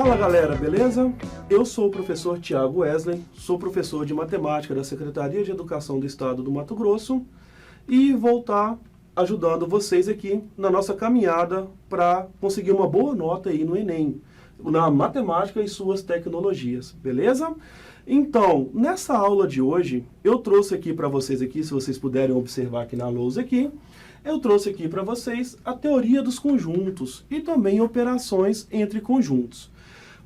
Fala galera, beleza? Eu sou o professor Thiago Wesley, sou professor de matemática da Secretaria de Educação do Estado do Mato Grosso e vou estar ajudando vocês aqui na nossa caminhada para conseguir uma boa nota aí no Enem, na matemática e suas tecnologias, beleza? Então, nessa aula de hoje, eu trouxe aqui para vocês aqui, se vocês puderem observar aqui na lousa aqui, eu trouxe aqui para vocês a teoria dos conjuntos e também operações entre conjuntos.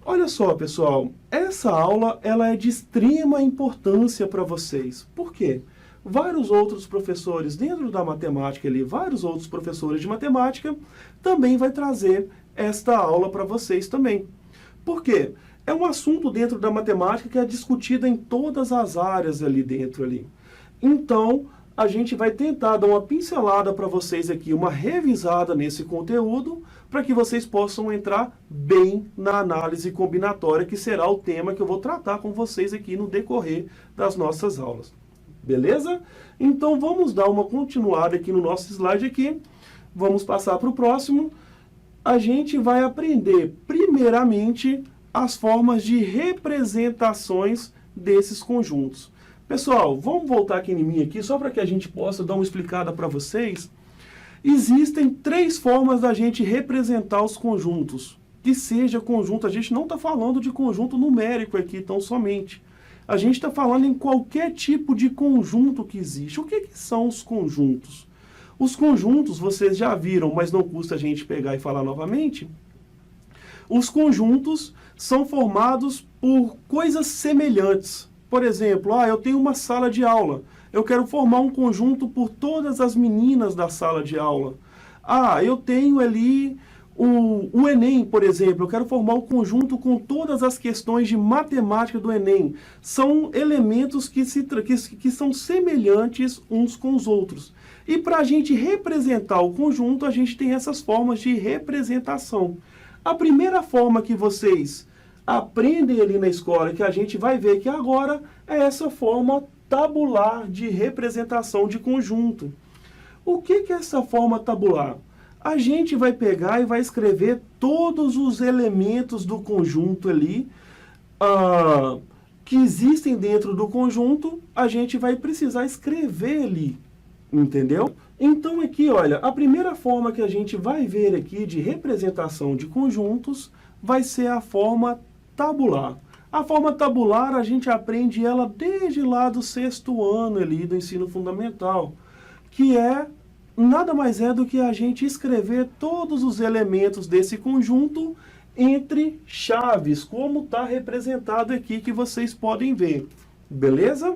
Olha só, pessoal, essa aula ela é de extrema importância para vocês. Por quê? Vários outros professores dentro da matemática ali, vários outros professores de matemática também vai trazer esta aula para vocês também. Por quê? É um assunto dentro da matemática que é discutido em todas as áreas ali dentro ali. Então, a gente vai tentar dar uma pincelada para vocês aqui, uma revisada nesse conteúdo, para que vocês possam entrar bem na análise combinatória, que será o tema que eu vou tratar com vocês aqui no decorrer das nossas aulas. Beleza? Então vamos dar uma continuada aqui no nosso slide aqui. Vamos passar para o próximo. A gente vai aprender primeiramente as formas de representações desses conjuntos. Pessoal, vamos voltar aqui em mim aqui, só para que a gente possa dar uma explicada para vocês. Existem três formas da gente representar os conjuntos. Que seja conjunto, a gente não está falando de conjunto numérico aqui tão somente. A gente está falando em qualquer tipo de conjunto que existe. O que são os conjuntos? Os conjuntos, vocês já viram, mas não custa a gente pegar e falar novamente. Os conjuntos são formados por coisas semelhantes. Por exemplo, eu tenho uma sala de aula. Eu quero formar um conjunto por todas as meninas da sala de aula. Eu tenho ali o Enem, por exemplo. Eu quero formar um conjunto com todas as questões de matemática do Enem. São elementos que são semelhantes uns com os outros. E para a gente representar o conjunto, a gente tem essas formas de representação. A primeira forma que vocês aprendem ali na escola, que a gente vai ver que agora, é essa forma tabular de representação de conjunto. O que é essa forma tabular? A gente vai pegar e vai escrever todos os elementos do conjunto ali, que existem dentro do conjunto, a gente vai precisar escrever ali, entendeu? Então aqui, olha, a primeira forma que a gente vai ver aqui de representação de conjuntos vai ser a forma tabular. A forma tabular a gente aprende ela desde lá do 6º ano ali do ensino fundamental, que nada mais é do que a gente escrever todos os elementos desse conjunto entre chaves, como está representado aqui que vocês podem ver. Beleza?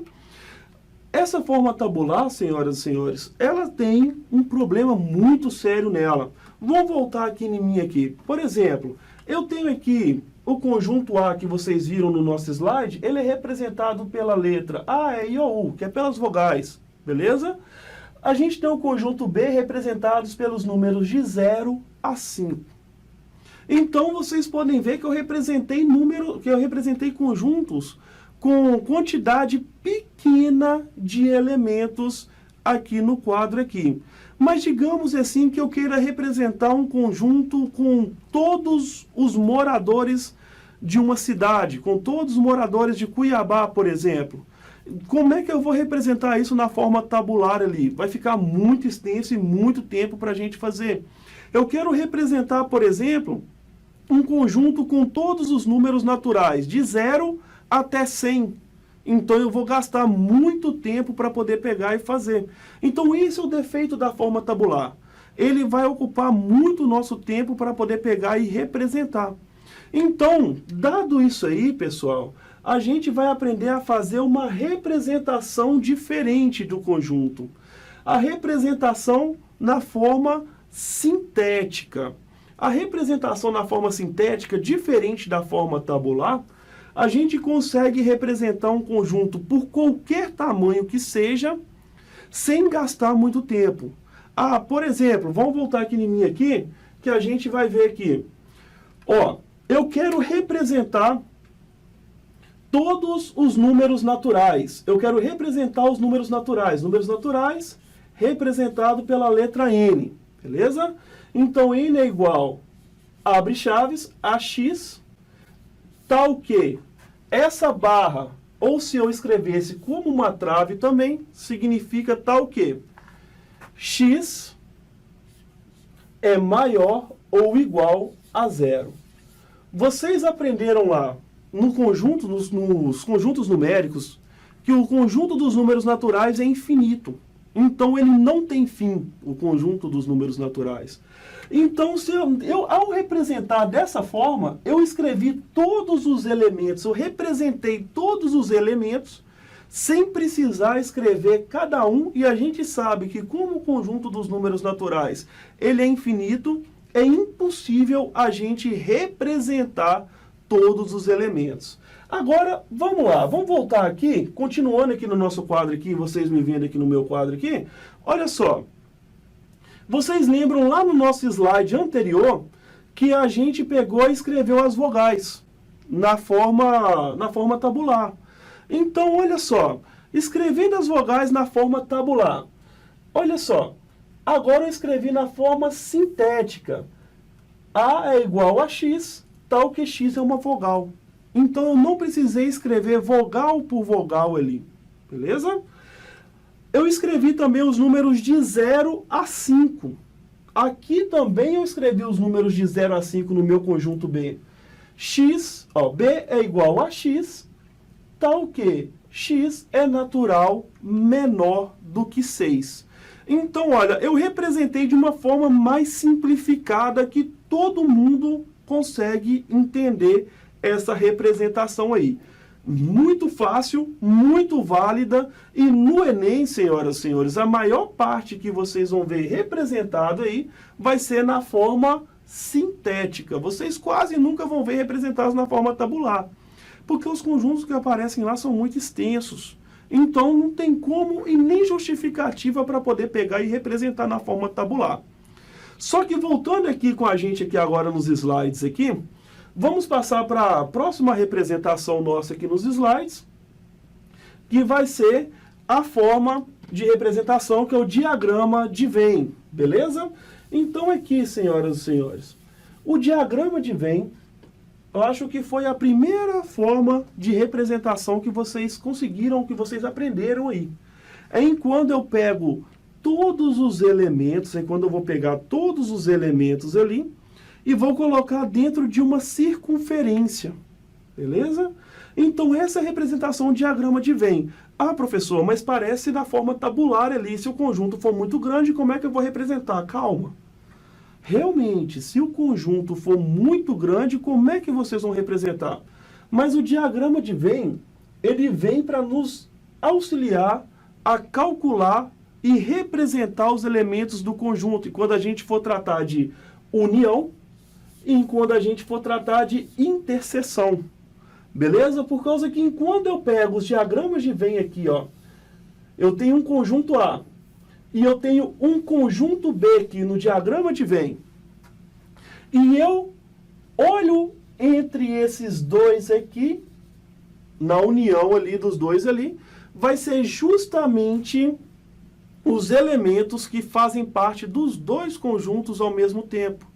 Essa forma tabular, senhoras e senhores, ela tem um problema muito sério nela. Vamos voltar aqui em mim aqui. Por exemplo, eu tenho aqui o conjunto A que vocês viram no nosso slide, ele é representado pela letra A, E, I, O, U, que é pelas vogais, beleza? A gente tem o conjunto B representados pelos números de 0 a 5. Então vocês podem ver que eu representei conjuntos com quantidade pequena de elementos aqui no quadro aqui. Mas digamos assim que eu queira representar um conjunto com todos os moradores de uma cidade, com todos os moradores de Cuiabá, por exemplo. Como é que eu vou representar isso na forma tabular ali? Vai ficar muito extenso e muito tempo para a gente fazer. Eu quero representar, por exemplo, um conjunto com todos os números naturais, de 0 até 100. Então eu vou gastar muito tempo para poder pegar e fazer. Então isso é o defeito da forma tabular. Ele vai ocupar muito nosso tempo para poder pegar e representar. Então, dado isso aí, pessoal, a gente vai aprender a fazer uma representação diferente do conjunto. A representação na forma sintética. A representação na forma sintética, diferente da forma tabular, a gente consegue representar um conjunto por qualquer tamanho que seja, sem gastar muito tempo. Por exemplo, vamos voltar aqui em mim aqui, que a gente vai ver aqui. Eu quero representar todos os números naturais. Eu quero representar os números naturais. Números naturais representado pela letra N, beleza? Então, N é igual, abre chaves, AX tal que essa barra, ou se eu escrevesse como uma trave também, significa tal que x é maior ou igual a zero. Vocês aprenderam lá no conjunto, nos conjuntos numéricos, que o conjunto dos números naturais é infinito. Então ele não tem fim, o conjunto dos números naturais. Então, se eu ao representar dessa forma, eu escrevi todos os elementos, eu representei todos os elementos, sem precisar escrever cada um, e a gente sabe que como o conjunto dos números naturais ele é infinito, é impossível a gente representar todos os elementos. Agora, vamos lá, vamos voltar aqui, continuando aqui no nosso quadro aqui, vocês me vendo aqui no meu quadro aqui, olha só. Vocês lembram lá no nosso slide anterior que a gente pegou e escreveu as vogais na forma tabular. Então, olha só, escrevendo as vogais na forma tabular. Olha só, agora eu escrevi na forma sintética. A é igual a x, tal que x é uma vogal. Então, eu não precisei escrever vogal por vogal ali, beleza? Eu escrevi também os números de 0 a 5. Aqui também eu escrevi os números de 0 a 5 no meu conjunto B. X, ó, B é igual a x, tal que x é natural menor do que 6. Então, olha, eu representei de uma forma mais simplificada que todo mundo consegue entender essa representação aí. Muito fácil, muito válida, e no Enem, senhoras e senhores, a maior parte que vocês vão ver representado aí vai ser na forma sintética. Vocês quase nunca vão ver representados na forma tabular, porque os conjuntos que aparecem lá são muito extensos. Então não tem como e nem justificativa para poder pegar e representar na forma tabular. Só que voltando aqui com a gente aqui agora nos slides aqui, vamos passar para a próxima representação nossa aqui nos slides, que vai ser a forma de representação, que é o diagrama de Venn, beleza? Então aqui, senhoras e senhores, o diagrama de Venn, eu acho que foi a primeira forma de representação que vocês conseguiram, que vocês aprenderam aí. É em quando eu pego todos os elementos, é quando eu vou pegar todos os elementos ali, e vou colocar dentro de uma circunferência, beleza? Então essa é a representação do diagrama de Venn. Ah, professor, mas parece da forma tabular ali, se o conjunto for muito grande, como é que eu vou representar? Calma. Realmente, se o conjunto for muito grande, como é que vocês vão representar? Mas o diagrama de Venn, ele vem para nos auxiliar a calcular e representar os elementos do conjunto. E quando a gente for tratar de união, e quando a gente for tratar de interseção, beleza? Por causa que quando eu pego os diagramas de Venn aqui, ó, eu tenho um conjunto A e eu tenho um conjunto B aqui no diagrama de Venn, e eu olho entre esses dois aqui, na união ali dos dois ali, vai ser justamente os elementos que fazem parte dos dois conjuntos ao mesmo tempo.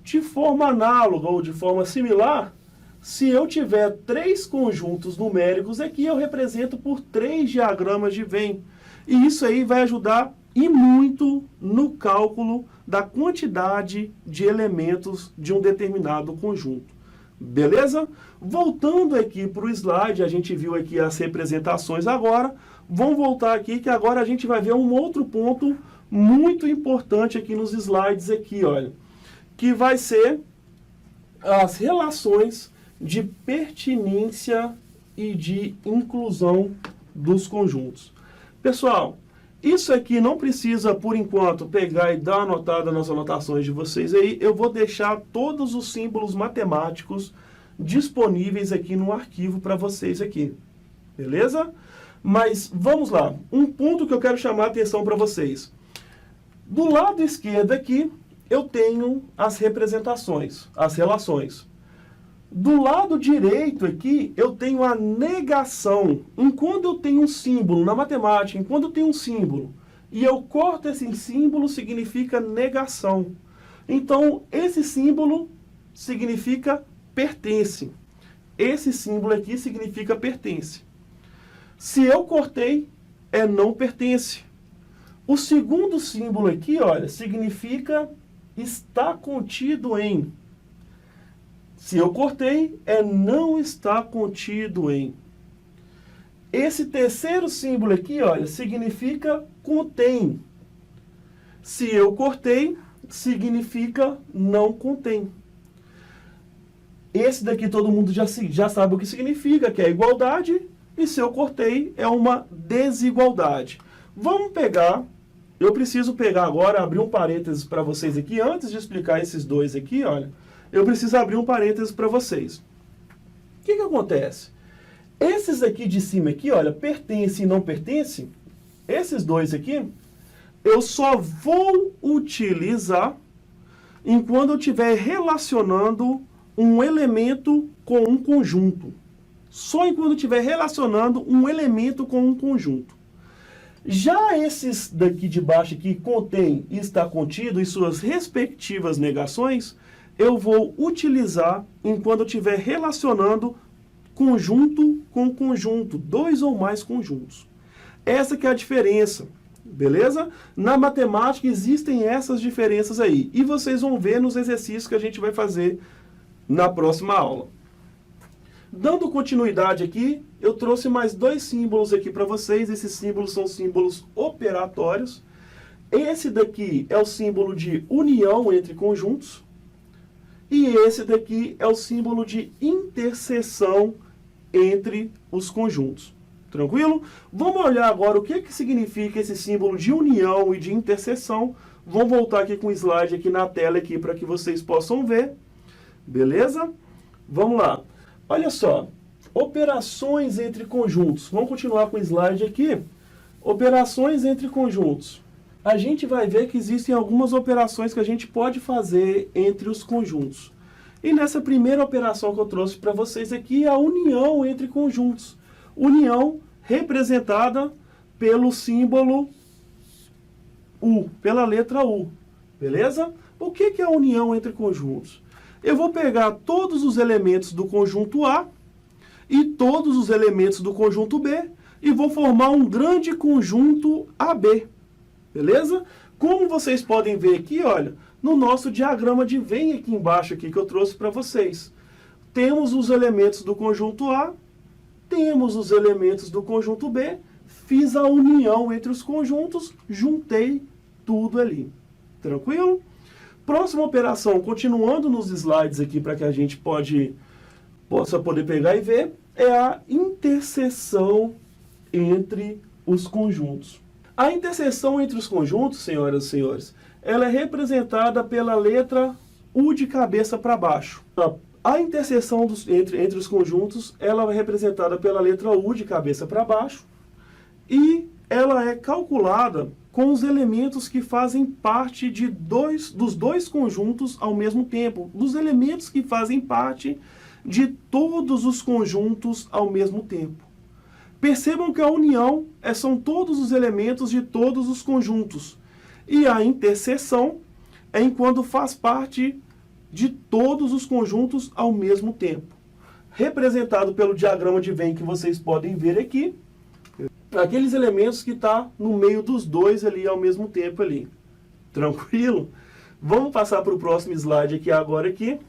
De forma análoga ou de forma similar, se eu tiver 3 conjuntos numéricos aqui, eu represento por 3 diagramas de Venn. E isso aí vai ajudar e muito no cálculo da quantidade de elementos de um determinado conjunto. Beleza? Voltando aqui para o slide, a gente viu aqui as representações agora. Vamos voltar aqui que agora a gente vai ver um outro ponto muito importante aqui nos slides aqui, olha, que vai ser as relações de pertinência e de inclusão dos conjuntos. Pessoal, isso aqui não precisa, por enquanto, pegar e dar uma anotada nas anotações de vocês aí. Eu vou deixar todos os símbolos matemáticos disponíveis aqui no arquivo para vocês aqui. Beleza? Mas vamos lá. Um ponto que eu quero chamar a atenção para vocês. Do lado esquerdo aqui, eu tenho as representações, as relações. Do lado direito aqui, eu tenho a negação. Enquanto eu tenho um símbolo na matemática, enquanto eu tenho um símbolo, e eu corto esse símbolo, significa negação. Então, esse símbolo significa pertence. esse símbolo aqui significa pertence. Se eu cortei, é não pertence. O segundo símbolo aqui, olha, significa está contido em. Se eu cortei, é não está contido em. Esse terceiro símbolo aqui, olha, significa contém. Se eu cortei, significa não contém. Esse daqui todo mundo já sabe o que significa, que é igualdade. E se eu cortei, é uma desigualdade. Vamos pegar, eu preciso pegar agora, abrir um parênteses para vocês aqui. Antes de explicar esses dois aqui, olha, eu preciso abrir um parênteses para vocês. O que acontece? Esses aqui de cima aqui, olha, pertence e não pertence, esses dois aqui, eu só vou utilizar enquanto eu estiver relacionando um elemento com um conjunto. Só enquanto eu estiver relacionando um elemento com um conjunto. Já esses daqui de baixo aqui, contém e está contido, e suas respectivas negações, eu vou utilizar enquanto eu estiver relacionando conjunto com conjunto, dois ou mais conjuntos. Essa que é a diferença, beleza? Na matemática existem essas diferenças aí. E vocês vão ver nos exercícios que a gente vai fazer na próxima aula. Dando continuidade aqui, eu trouxe mais dois símbolos aqui para vocês. Esses símbolos são símbolos operatórios. Esse daqui é o símbolo de união entre conjuntos. E esse daqui é o símbolo de interseção entre os conjuntos. Tranquilo? Vamos olhar agora o que significa esse símbolo de união e de interseção. Vamos voltar aqui com o slide aqui na tela aqui para que vocês possam ver. Beleza? Vamos lá. Olha só. Operações entre conjuntos. Vamos continuar com o slide aqui. Operações entre conjuntos. A gente vai ver que existem algumas operações que a gente pode fazer entre os conjuntos. E nessa primeira operação que eu trouxe para vocês aqui, a união entre conjuntos. União representada pelo símbolo U, pela letra U. Beleza? O que é a união entre conjuntos? Eu vou pegar todos os elementos do conjunto A e todos os elementos do conjunto B e vou formar um grande conjunto AB. Beleza? Como vocês podem ver aqui, olha, no nosso diagrama de Venn aqui embaixo aqui que eu trouxe para vocês. Temos os elementos do conjunto A, temos os elementos do conjunto B, fiz a união entre os conjuntos, juntei tudo ali. Tranquilo? Próxima operação, continuando nos slides aqui para que a gente possa poder pegar e ver, é a interseção entre os conjuntos. A interseção entre os conjuntos, senhoras e senhores, ela é representada pela letra U de cabeça para baixo. A interseção entre os conjuntos, ela é representada pela letra U de cabeça para baixo e ela é calculada com os elementos que fazem parte dos dois conjuntos ao mesmo tempo, dos elementos que fazem parte de todos os conjuntos ao mesmo tempo. Percebam que a união são todos os elementos de todos os conjuntos. E a interseção é enquanto faz parte de todos os conjuntos ao mesmo tempo. Representado pelo diagrama de Venn que vocês podem ver aqui, aqueles elementos que estão no meio dos dois ali ao mesmo tempo ali. Tranquilo? Vamos passar para o próximo slide aqui agora aqui.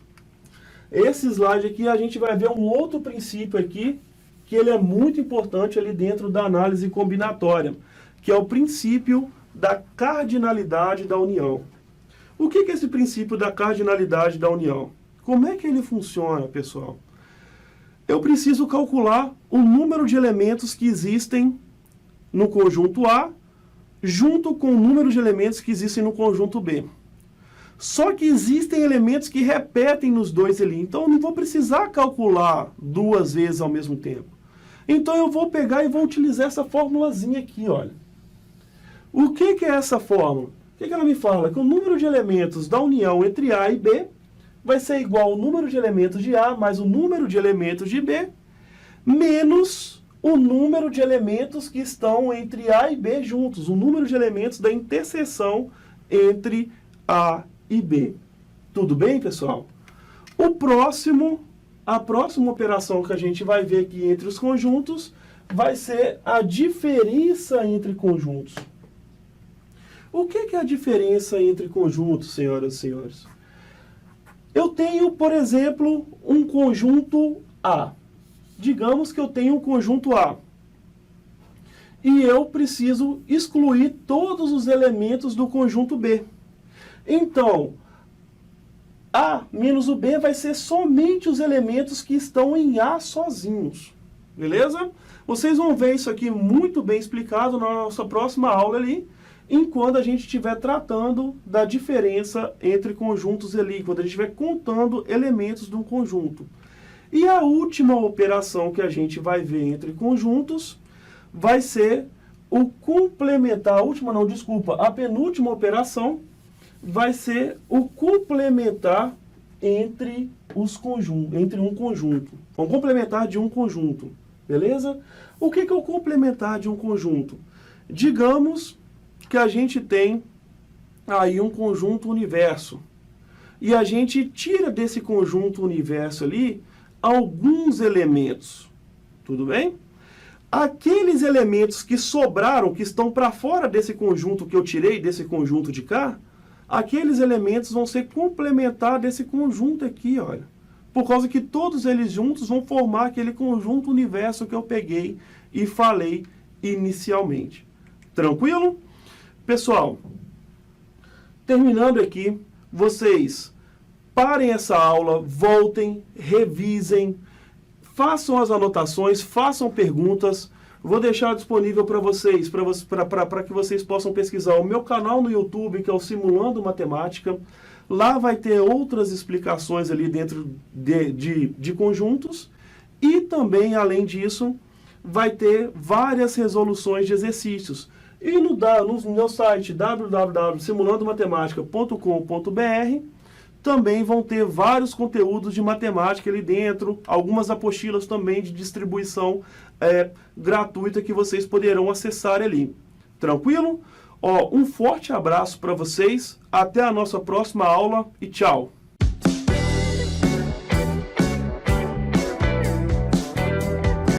Esse slide aqui a gente vai ver um outro princípio aqui, que ele é muito importante ali dentro da análise combinatória, que é o princípio da cardinalidade da união. O que é esse princípio da cardinalidade da união? Como é que ele funciona, pessoal? Eu preciso calcular o número de elementos que existem no conjunto A, junto com o número de elementos que existem no conjunto B. Só que existem elementos que repetem nos dois ali, então eu não vou precisar calcular duas vezes ao mesmo tempo. Então eu vou pegar e vou utilizar essa formulazinha aqui, olha. O que é essa fórmula? O que ela me fala? Que o número de elementos da união entre A e B vai ser igual ao número de elementos de A mais o número de elementos de B, menos o número de elementos que estão entre A e B juntos, o número de elementos da interseção entre A e B. Tudo bem, pessoal? O próximo a próxima operação que a gente vai ver aqui entre os conjuntos vai ser a diferença entre conjuntos. O que é a diferença entre conjuntos, senhoras e senhores? Eu tenho, por exemplo, um conjunto A. Digamos que eu tenho um conjunto A. E eu preciso excluir todos os elementos do conjunto B. Então, A menos o B vai ser somente os elementos que estão em A sozinhos. Beleza? Vocês vão ver isso aqui muito bem explicado na nossa próxima aula ali, enquanto a gente estiver tratando da diferença entre conjuntos ali, quando a gente estiver contando elementos de um conjunto. E a última operação que a gente vai ver entre conjuntos vai ser o complementar, a penúltima operação vai ser o complementar entre um conjunto. Vamos complementar de um conjunto, beleza? O que é o complementar de um conjunto? Digamos que a gente tem aí um conjunto universo. E a gente tira desse conjunto universo ali alguns elementos. Tudo bem? Aqueles elementos que sobraram, que estão para fora desse conjunto que eu tirei, desse conjunto de cá, aqueles elementos vão ser complementar desse conjunto aqui, olha. Por causa que todos eles juntos vão formar aquele conjunto universo que eu peguei e falei inicialmente. Tranquilo? Pessoal, terminando aqui, vocês parem essa aula, voltem, revisem, façam as anotações, façam perguntas. Vou deixar disponível para vocês, para que vocês possam pesquisar o meu canal no YouTube, que é o Simulando Matemática. Lá vai ter outras explicações ali dentro de conjuntos. E também, além disso, vai ter várias resoluções de exercícios. E no meu site www.simulandomatematica.com.br também vão ter vários conteúdos de matemática ali dentro, algumas apostilas também de distribuição gratuita que vocês poderão acessar ali. Tranquilo? Um forte abraço para vocês, até a nossa próxima aula e tchau!